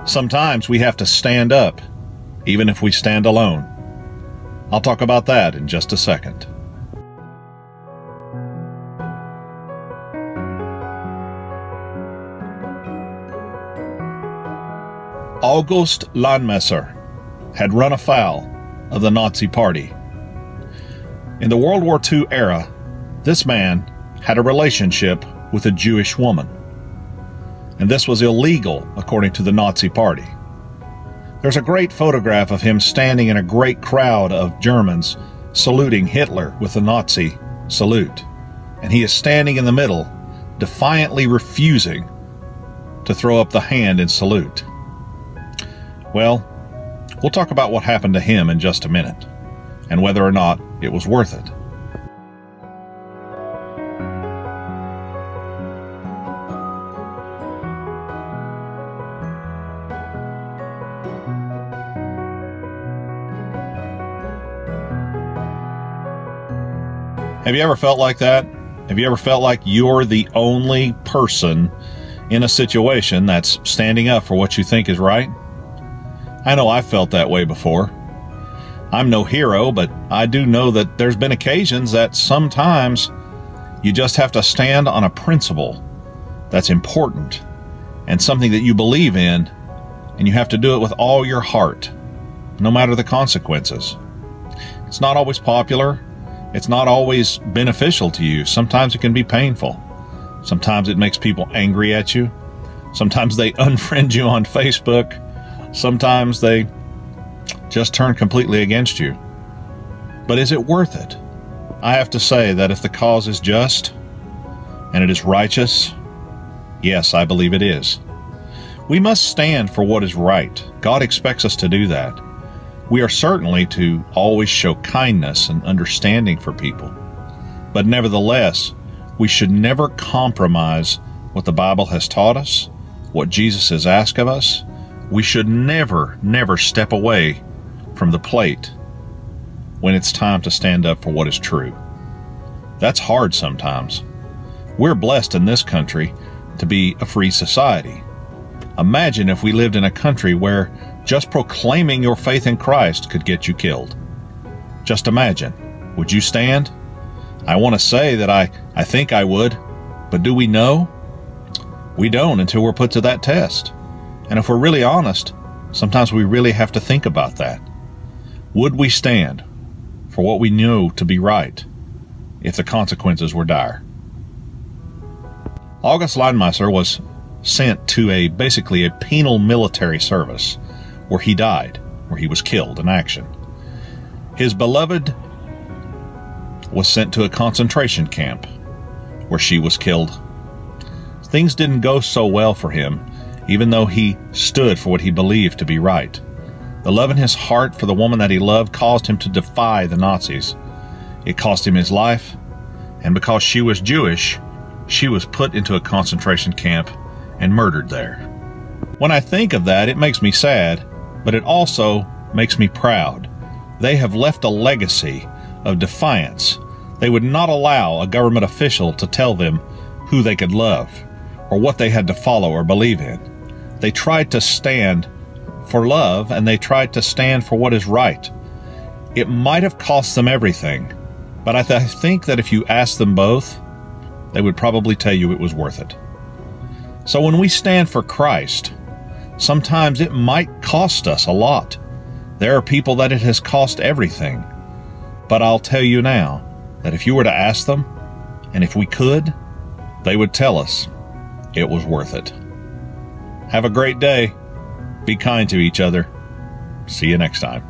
Sometimes we have to stand up, even if we stand alone. I'll talk about that in just a second. August Landmesser had run afoul of the Nazi Party. In the World War II era, this man had a relationship with a Jewish woman, and this was illegal according to the Nazi Party. There's a great photograph of him standing in a great crowd of Germans saluting Hitler with the Nazi salute, and he is standing in the middle, defiantly refusing to throw up the hand in salute. Well, we'll talk about what happened to him in just a minute, and whether or not it was worth it. Have you ever felt like that? Have you ever felt like you're the only person in a situation that's standing up for what you think is right? I know I've felt that way before. I'm no hero, but I do know that there's been occasions that sometimes you just have to stand on a principle that's important and something that you believe in, and you have to do it with all your heart, no matter the consequences. It's not always popular. It's not always beneficial to you. Sometimes it can be painful. Sometimes it makes people angry at you. Sometimes they unfriend you on Facebook. Sometimes they just turn completely against you. But is it worth it? I have to say that if the cause is just and it is righteous, yes, I believe it is. We must stand for what is right. God expects us to do that. We are certainly to always show kindness and understanding for people. But nevertheless, we should never compromise what the Bible has taught us, what Jesus has asked of us. We should never step away from the plate when it's time to stand up for what is true. That's hard sometimes. We're blessed in this country to be a free society. Imagine if we lived in a country where just proclaiming your faith in Christ could get you killed. Just imagine. Would you stand? I want to say that I think I would, but do we know? We don't until we're put to that test. And if we're really honest, sometimes we really have to think about that. Would we stand for what we know to be right if the consequences were dire? August Landmesser was sent to basically a penal military service where he died, where he was killed in action. His beloved was sent to a concentration camp where she was killed. Things didn't go so well for him, even though he stood for what he believed to be right. The love in his heart for the woman that he loved caused him to defy the Nazis. It cost him his life, and because she was Jewish, she was put into a concentration camp and murdered there. When I think of that, it makes me sad, but it also makes me proud. They have left a legacy of defiance. They would not allow a government official to tell them who they could love or what they had to follow or believe in. They tried to stand for love, and they tried to stand for what is right. It might have cost them everything, but I think that if you asked them both, they would probably tell you it was worth it. So when we stand for Christ, sometimes it might cost us a lot. There are people that it has cost everything. But I'll tell you now that if you were to ask them, and if we could, they would tell us it was worth it. Have a great day. Be kind to each other. See you next time.